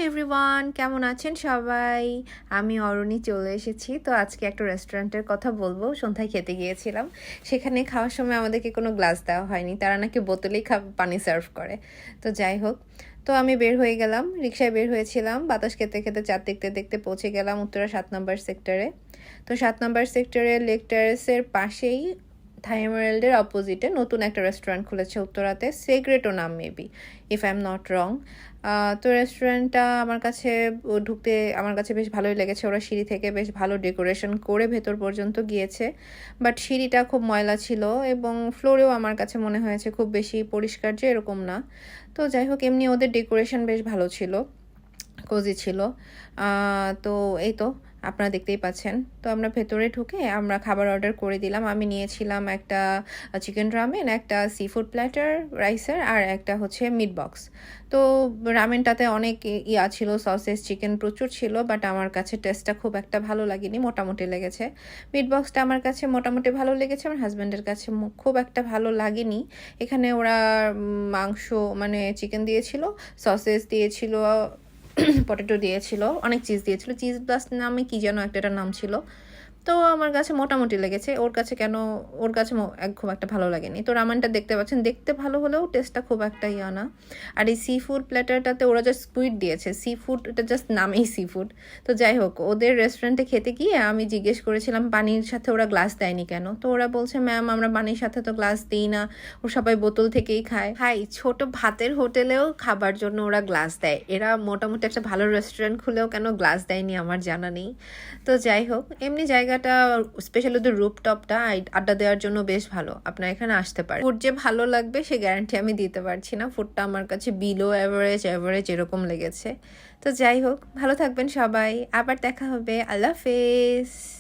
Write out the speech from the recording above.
Everyone, কেমন আছেন সবাই? আমি অরণি চলে এসেছি। তো আজকে একটা রেস্টুরেন্টের কথা বলবো। সন্ধ্যায় খেতে গিয়েছিলাম। সেখানে খাওয়ার সময় আমাদেরকে কোনো গ্লাস দেওয়া হয়নি। তারা নাকি বোতলেই পানি সার্ভ করে। তো যাই হোক, তো আমি বের হয়ে গেলাম, রিক্সায় বের হয়েছিলাম, বাতাস খেতে খেতে চাঁদ দেখতে দেখতে পৌঁছে গেলাম উত্তরা 7 নম্বর সেক্টরে। তো 7 নম্বর সেক্টরে লেক টেরেসের পাশেই থাই এমারেল্ডের অপোজিটে নতুন একটা রেস্টুরেন্ট খুলেছে উত্তরাতে, সেগ্রেটো নাম maybe, if I am not wrong. তো রেস্টুরেন্টটা আমার কাছে ঢুকতে আমার কাছে বেশ ভালোই লেগেছে। ওরা সিঁড়ি থেকে বেশ ভালো ডেকোরেশন করে ভেতর পর্যন্ত গিয়েছে, বাট সিঁড়িটা খুব ময়লা ছিল এবং ফ্লোরেও আমার কাছে মনে হয়েছে খুব বেশি পরিষ্কার যে এরকম না। তো যাই হোক, এমনি ওদের ডেকোরেশন বেশ ভালো ছিল, কোজি ছিল। তো এই তো আপনারা দেখতেই পাচ্ছেন। তো আমরা ভেতরে ঢুকে আমরা খাবার অর্ডার করে দিলাম। আমি নিয়েছিলাম একটা চিকেন রামেন, একটা সি ফুড প্ল্যাটার রাইসের, আর একটা হচ্ছে মিট বক্স। তো রামেনটাতে অনেক ইয়া ছিল, সসেস চিকেন প্রচুর ছিল, বাট আমার কাছে টেস্টটা খুব একটা ভালো লাগেনি, মোটামুটি লেগেছে। মিট বক্সটা আমার কাছে মোটামুটি ভালো লেগেছে, আমার হাজব্যান্ডের কাছে খুব একটা ভালো লাগেনি। এখানে ওরা মাংস মানে চিকেন দিয়েছিল, সসেস দিয়েছিল, পটেটো দিয়েছিল, অনেক চিজ দিয়েছিল, চিজ প্লাস নামে কি যেন একটা নাম ছিল। তো আমার কাছে মোটামুটি লেগেছে, ওর কাছে কেন, ওর কাছে খুব একটা ভালো লাগেনি। তো রামানটা দেখতে পাচ্ছেন, দেখতে ভালো হলেও টেস্টটা খুব একটা ইয়া না। আর এই সি ফুড প্ল্যাটারটাতে ওরা জাস্ট স্কুইড দিয়েছে, সি ফুড এটা জাস্ট নামেই সি ফুড। তো যাই হোক, ওদের রেস্টুরেন্টে খেতে গিয়ে আমি জিজ্ঞেস করেছিলাম পানির সাথে ওরা গ্লাস দেয়নি কেন। তো ওরা বলছে ম্যাম আমরা পানির সাথে তো গ্লাস দিই না, ও সবাই বোতল থেকেই খায়। হাই, ছোট ভাতের হোটেলেও খাবার জন্য ওরা গ্লাস দেয়, এরা মোটামুটি একটা ভালো রেস্টুরেন্ট খুলেও কেন গ্লাস দেয়নি আমার জানা নেই। তো যাই হোক, এমনি জায়গাটা স্পেশালি ওদের রুপটপটা আড্ডা দেওয়ার জন্য বেশ ভালো, আপনারা এখানে আসতে পারেন। ফুড যে ভালো লাগবে সে গ্যারান্টি আমি দিতে পারছি না, ফুডটা আমার কাছে বিলো অ্যাভারেজ এরকম লেগেছে। তো যাই হোক, ভালো থাকবেন সবাই, আবার দেখা হবে, আল্লাহ হাফেজ।